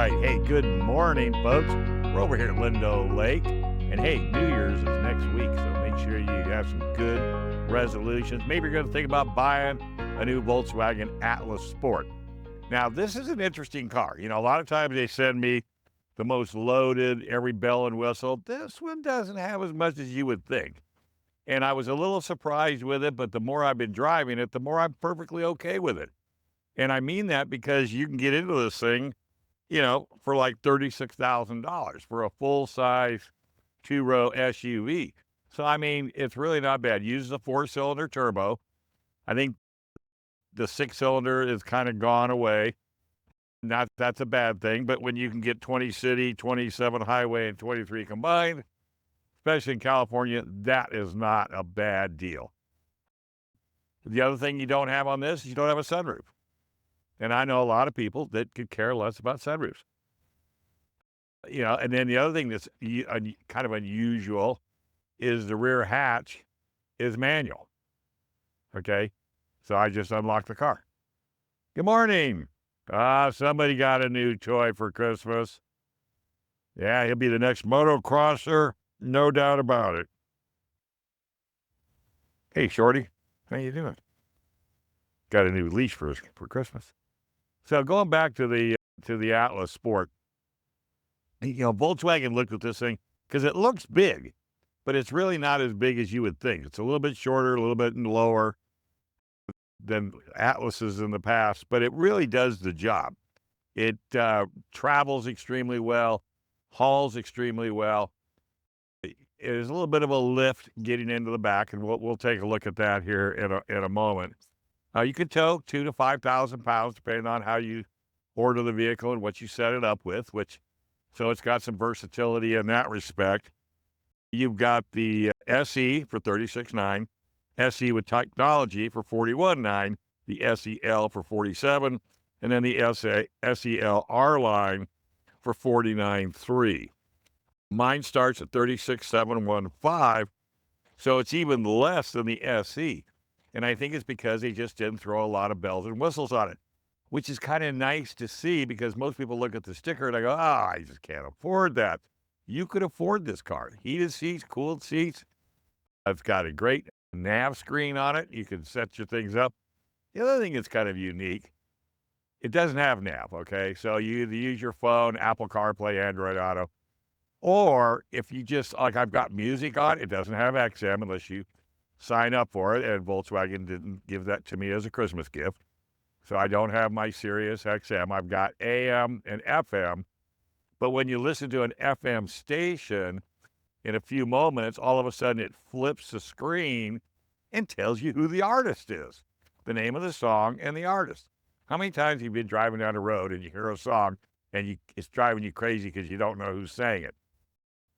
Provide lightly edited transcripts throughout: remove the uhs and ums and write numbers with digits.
right. Hey, good morning, folks. We're over here at Lindo Lake. And hey, New Year's is next week, so make sure you have some good resolutions. Maybe you're going to think about buying a new Volkswagen Atlas Sport. Now, this is an interesting car. You know, a lot of times they send me the most loaded, every bell and whistle. This one doesn't have as much as you would think. And I was a little surprised with it, but the more I've been driving it, the more I'm perfectly okay with it. And I mean that because you can get into this thing, for like $36,000 for a full-size two-row SUV. So, I mean, it's really not bad. Uses a four-cylinder turbo. I think the six-cylinder is kind of gone away. Not that's a bad thing, but when you can get 20 city, 27 highway, and 23 combined, especially in California, that is not a bad deal. The other thing you don't have on this is you don't have a sunroof. And I know a lot of people that could care less about sunroofs. And then the other thing that's kind of unusual is the rear hatch is manual. Okay? So I just unlocked the car. Good morning. Somebody got a new toy for Christmas. Yeah, he'll be the next motocrosser, no doubt about it. Hey, Shorty, how you doing? Got a new leash for Christmas. So going back to the Atlas Sport, Volkswagen looked at this thing because it looks big, but it's really not as big as you would think. It's a little bit shorter, a little bit lower than Atlases in the past, but it really does the job. It travels extremely well, hauls extremely well. There's a little bit of a lift getting into the back, and we'll take a look at that here in a moment. You can tow 2,000 to 5,000 pounds, depending on how you order the vehicle and what you set it up with, so it's got some versatility in that respect. You've got the SE for $36,900, SE with technology for $41,900, the SEL for $47,000, and then the SEL R line for $49,300. Mine starts at $36,715, so it's even less than the SE. And I think it's because they just didn't throw a lot of bells and whistles on it, which is kind of nice to see because most people look at the sticker and I go, I just can't afford that. You could afford this car. Heated seats, cooled seats. It's got a great nav screen on it. You can set your things up. The other thing that's kind of unique, it doesn't have nav, okay? So you either use your phone, Apple CarPlay, Android Auto, or if you just, like I've got music on, it doesn't have XM unless you sign up for it, and Volkswagen didn't give that to me as a Christmas gift. So I don't have my Sirius XM. I've got AM and FM. But when you listen to an FM station, in a few moments, all of a sudden it flips the screen and tells you who the artist is, the name of the song and the artist. How many times have you been driving down the road and you hear a song and it's driving you crazy because you don't know who sang it?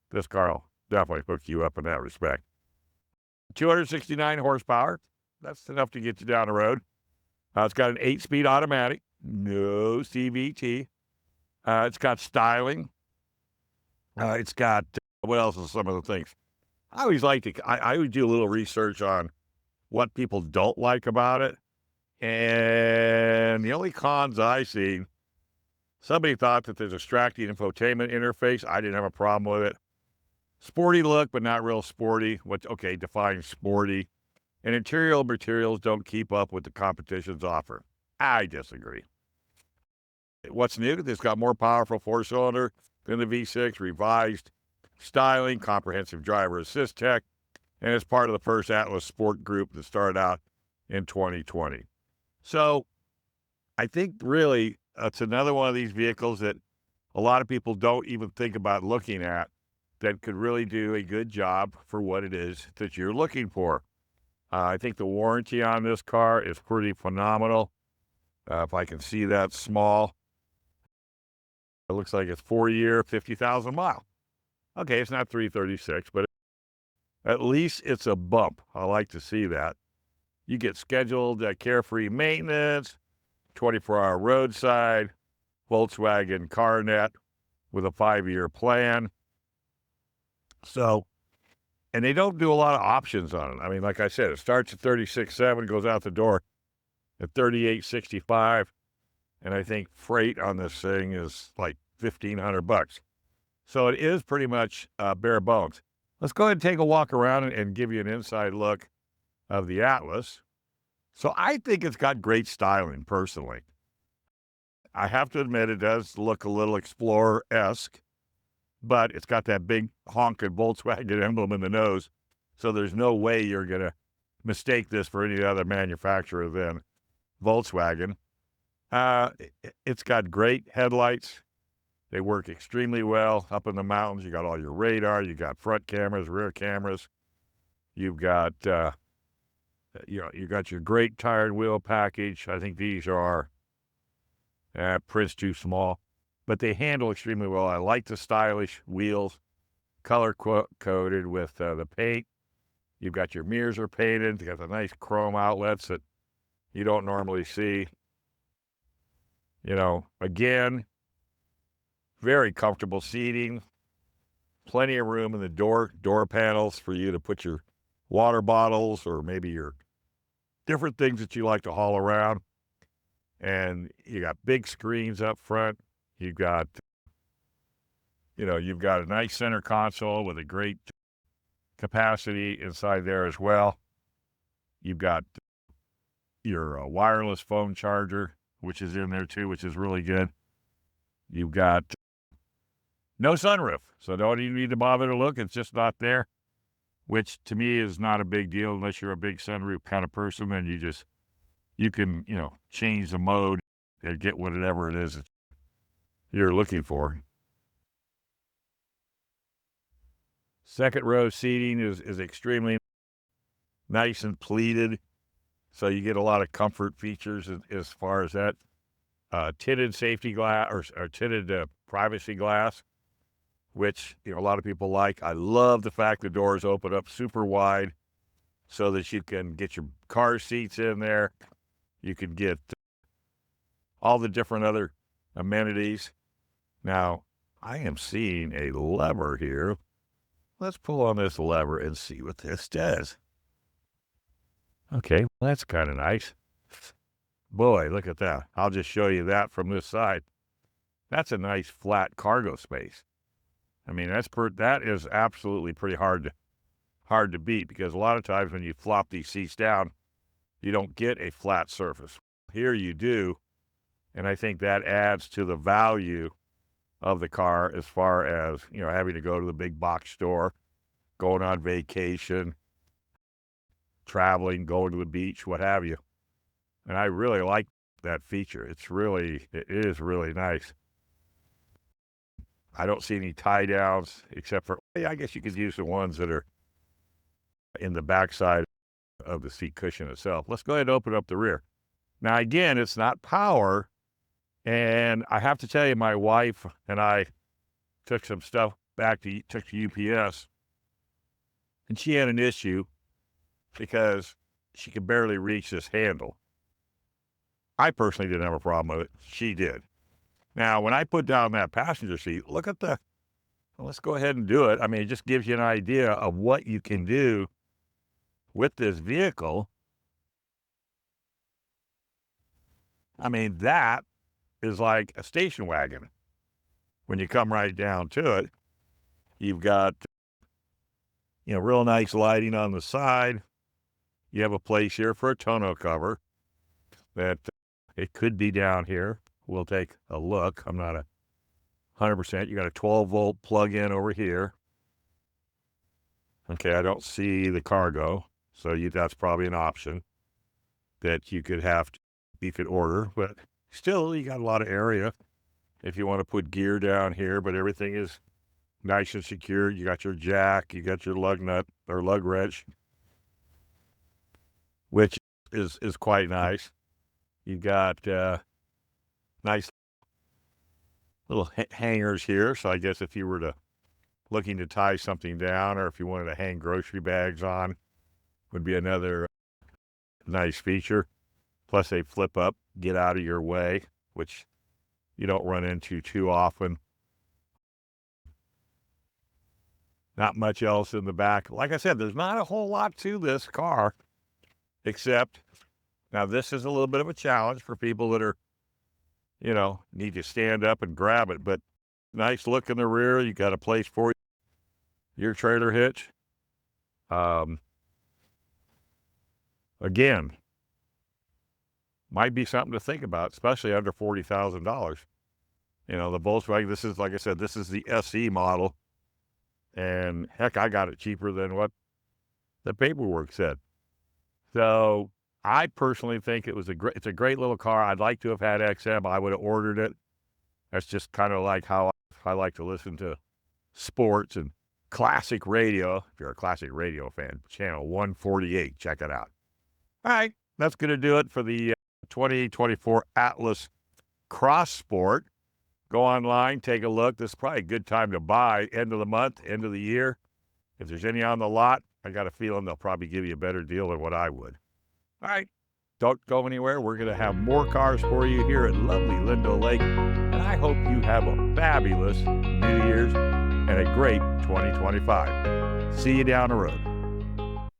This car will definitely hook you up in that respect. 269 horsepower. That's enough to get you down the road. It's got an 8-speed automatic, no CVT. It's got styling. It's got, what else are some of the things? I always do a little research on what people don't like about it. And the only cons I see, somebody thought that there's a distracting infotainment interface. I didn't have a problem with it. Sporty look, but not real sporty. Define sporty. And interior materials don't keep up with the competition's offer. I disagree. What's new? It's got more powerful four-cylinder than the V6, revised styling, comprehensive driver assist tech, and it's part of the first Atlas Sport group that started out in 2020. So I think really it's another one of these vehicles that a lot of people don't even think about looking at that could really do a good job for what it is that you're looking for. I think the warranty on this car is pretty phenomenal. If I can see that small, it looks like it's 4-year, 50,000 mile. Okay, it's not 336, but at least it's a bump. I like to see that. You get scheduled carefree maintenance, 24-hour roadside, Volkswagen CarNet with a 5-year plan. So, and they don't do a lot of options on it. I mean, like I said, it starts at 36.7, goes out the door at 38.65. And I think freight on this thing is like $1,500. So it is pretty much bare bones. Let's go ahead and take a walk around and give you an inside look of the Atlas. So I think it's got great styling, personally. I have to admit, it does look a little Explorer-esque, but it's got that big honking Volkswagen emblem in the nose, so there's no way you're going to mistake this for any other manufacturer than Volkswagen. It's got great headlights. They work extremely well up in the mountains. You got all your radar. You got front cameras, rear cameras. You've got, you got your great tire and wheel package. I think these are prints too small, but they handle extremely well. I like the stylish wheels, color coded with the paint. You've got your mirrors are painted. You got the nice chrome outlets that you don't normally see. Again, very comfortable seating, plenty of room in the door panels for you to put your water bottles or maybe your different things that you like to haul around. And you got big screens up front. You've got a nice center console with a great capacity inside there as well. You've got your wireless phone charger, which is in there too, which is really good. You've got no sunroof, so don't even need to bother to look. It's just not there, which to me is not a big deal unless you're a big sunroof kind of person. Then you can, change the mode and get whatever it is that you're looking for. Second row seating is extremely nice and pleated, so you get a lot of comfort features as far as that. Tinted safety glass or tinted privacy glass, which a lot of people like. I love the fact the doors open up super wide so that you can get your car seats in there. You can get all the different other amenities. Now, I am seeing a lever here. Let's pull on this lever and see what this does. Okay, well, that's kind of nice. Boy, look at that. I'll just show you that from this side. That's a nice flat cargo space. I mean, that is absolutely pretty hard to beat, because a lot of times when you flop these seats down, you don't get a flat surface. Here you do, and I think that adds to the value of the car as far as, having to go to the big box store, going on vacation, traveling, going to the beach, what have you. And I really like that feature. It is really nice. I don't see any tie downs except for, I guess you could use the ones that are in the backside of the seat cushion itself. Let's go ahead and open up the rear. Now, again, it's not power. And I have to tell you, my wife and I took some stuff to UPS, and she had an issue because she could barely reach this handle. I personally didn't have a problem with it. She did. Now, when I put down that passenger seat, let's go ahead and do it. I mean, it just gives you an idea of what you can do with this vehicle. I mean, that is like a station wagon. When you come right down to it, you've got, real nice lighting on the side. You have a place here for a tonneau cover that it could be down here. We'll take a look. I'm not 100%. You got a 12-volt plug-in over here. Okay, I don't see the cargo, so that's probably an option that you could order, but still, you got a lot of area if you want to put gear down here, but everything is nice and secure. You got your jack, you got your lug nut or lug wrench, which is quite nice. You got nice little hangers here. So I guess if you were looking to tie something down, or if you wanted to hang grocery bags on, would be another nice feature. Plus they flip up, get out of your way, which you don't run into too often. Not much else in the back. Like I said, there's not a whole lot to this car, except now this is a little bit of a challenge for people that are, need to stand up and grab it. But Nice look in the rear. You got a place for your trailer hitch. Again, might be something to think about, especially under $40,000. You know, the Volkswagen, this is, like I said, this is the SE model. And heck, I got it cheaper than what the paperwork said. So I personally think it's a great little car. I'd like to have had XM. I would have ordered it. That's just kind of like how I like to listen to sports and classic radio. If you're a classic radio fan, channel 148, check it out. All right, that's going to do it for the 2024 Atlas Cross Sport. Go online, take a look. This is probably a good time to buy. End of the month, end of the year. If there's any on the lot, I got a feeling they'll probably give you a better deal than what I would. All right, don't go anywhere. We're going to have more cars for you here at lovely Lindo Lake. And I hope you have a fabulous New Year's and a great 2025. See you down the road.